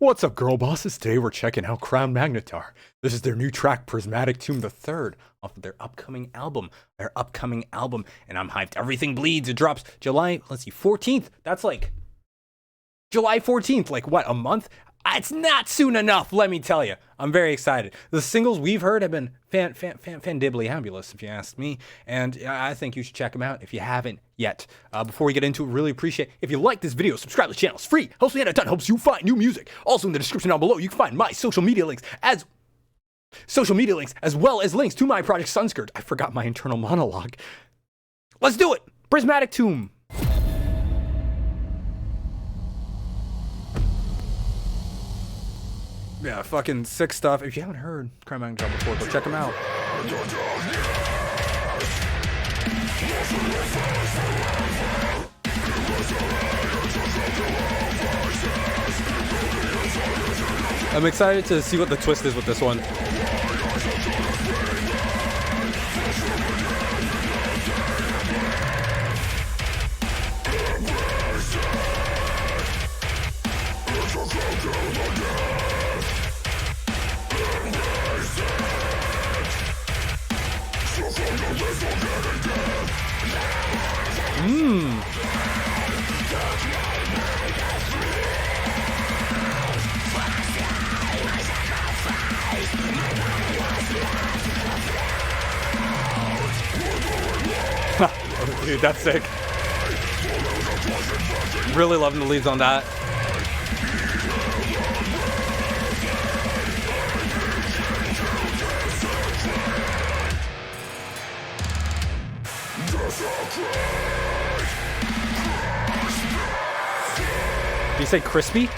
What's up, girl bosses? Today we're checking out Crown Magnetar. This is their new track, Prismatic Tomb the Third, off of their upcoming album. And I'm hyped. Everything bleeds. It drops July, 14th. That's like July 14th. Like what, a month? It's not soon enough, let me tell you. I'm very excited. The singles we've heard have been fandibbly-ambulous, if you ask me. And I think you should check them out if you haven't yet. Before we get into it, really appreciate if you like this video, subscribe to the channel. It's free. Helps me out a ton. Helps you find new music. Also in the description down below, you can find my social media links as well as links to my project Sunscourge. I forgot my internal monologue. Let's do it. Prismatic Tomb. Yeah, fucking sick stuff. If you haven't heard Crown Magnetar before, go check them out. I'm excited to see what the twist is with this one. Dude, that's sick. Really loving the leads on that. Did you say crispy?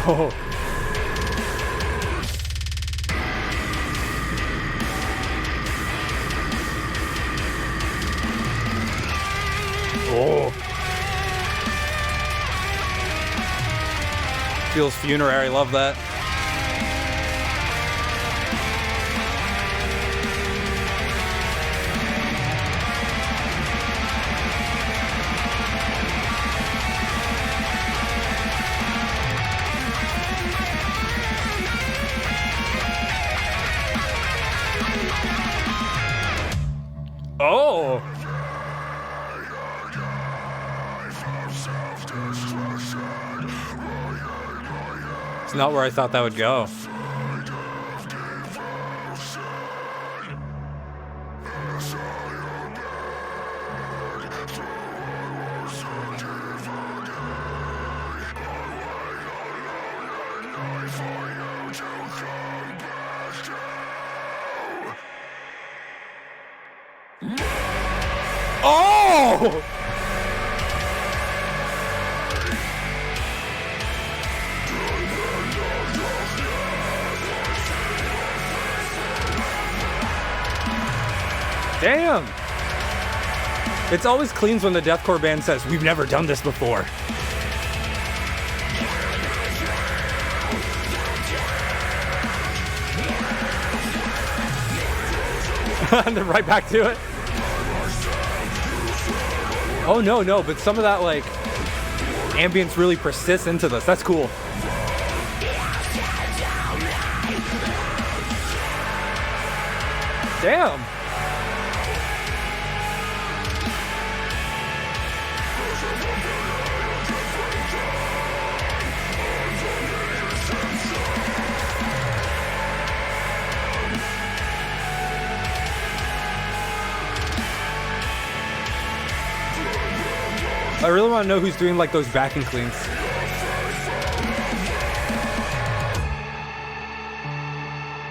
Oh. Oh. Feels funerary, love that. Oh! It's not where I thought that would go. Oh! Damn! It's always cleans when the deathcore band says, "We've never done this before." And then right back to it. Oh no, but some of that like ambience really persists into this. That's cool. Damn. I really want to know who's doing like those backing cleans.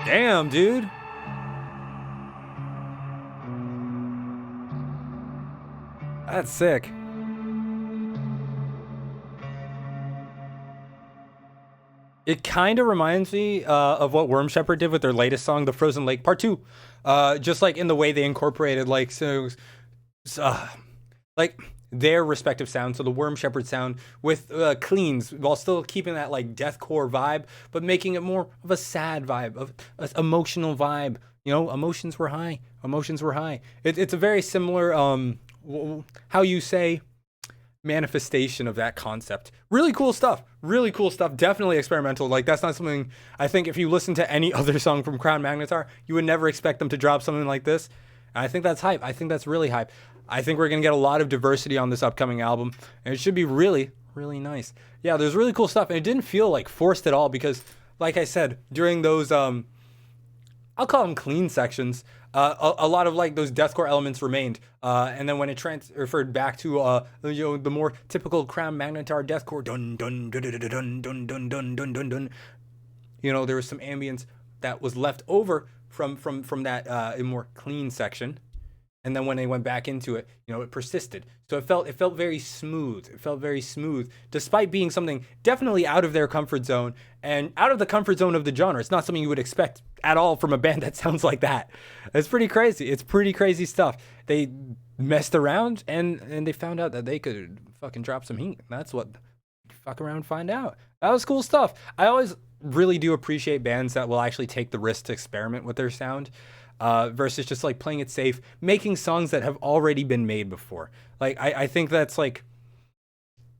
Damn, dude. That's sick. It kind of reminds me of what Worm Shepherd did with their latest song, The Frozen Lake Part 2. Just like in the way they incorporated like like their respective sound. So the Worm Shepherd sound with cleans, while still keeping that like deathcore vibe, but making it more of a sad vibe, of an emotional vibe. You know, emotions were high. Emotions were high. It's a very similar, how you say, manifestation of that concept. Really cool stuff. Really cool stuff. Definitely experimental. Like, that's not something, I think if you listen to any other song from Crown Magnetar, you would never expect them to drop something like this. And I think that's hype. I think that's really hype. I think we're going to get a lot of diversity on this upcoming album, and it should be really, really nice. Yeah, there's really cool stuff, and it didn't feel like forced at all because, like I said, during those, I'll call them clean sections, a lot of like those deathcore elements remained, and then when it transferred back to the more typical Crown Magnetar deathcore, dun dun dun dun dun dun dun dun dun dun dun, there was some ambience that was left over from that more clean section. And then when they went back into it, it persisted. So it felt very smooth. It felt very smooth, despite being something definitely out of their comfort zone and out of the comfort zone of the genre. It's not something you would expect at all from a band that sounds like that. It's pretty crazy. It's pretty crazy stuff. They messed around and they found out that they could fucking drop some heat. That's what fuck around and find out. That was cool stuff. I always really do appreciate bands that will actually take the risk to experiment with their sound. Versus just like playing it safe, making songs that have already been made before. Like, I think that's like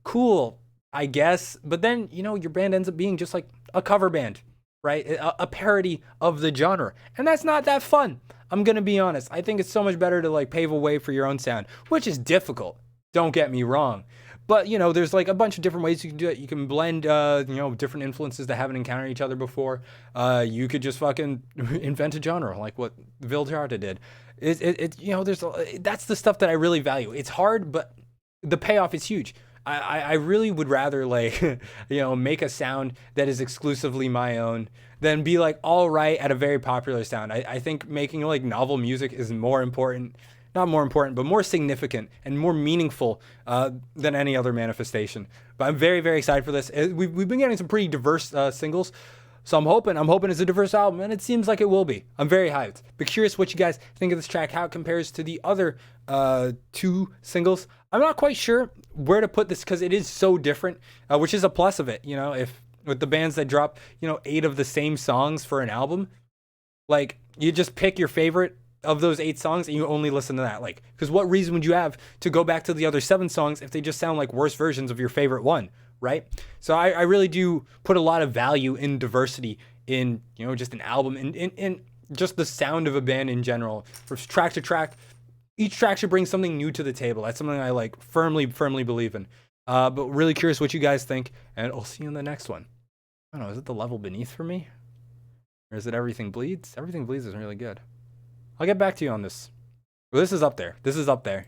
cool, I guess. But then, your band ends up being just like a cover band, right? A parody of the genre. And that's not that fun. I'm going to be honest. I think it's so much better to like pave a way for your own sound, which is difficult. Don't get me wrong. But, there's like a bunch of different ways you can do it. You can blend, different influences that haven't encountered each other before. You could just fucking invent a genre like what Viljarta did. That's the stuff that I really value. It's hard, but the payoff is huge. I really would rather like, make a sound that is exclusively my own than be like all right at a very popular sound. I think making like novel music is more important. Not more important, but more significant and more meaningful than any other manifestation. But I'm very, very excited for this. We've been getting some pretty diverse singles, so I'm hoping it's a diverse album, and it seems like it will be. I'm very hyped. But curious what you guys think of this track, how it compares to the other two singles. I'm not quite sure where to put this because it is so different, which is a plus of it. If with the bands that drop 8 of the same songs for an album, like you just pick your favorite of those 8 songs and you only listen to that, like, because what reason would you have to go back to the other 7 songs if they just sound like worse versions of your favorite one, right? So I really do put a lot of value in diversity in just an album and in just the sound of a band in general. From track to track, each track should bring something new to the table. That's something I like firmly believe in. But really curious what you guys think, and I'll see you in the next one. I don't know, is it the level beneath for me, or is it Everything Bleeds? Everything Bleeds is really good. I'll get back to you on this. Well, this is up there.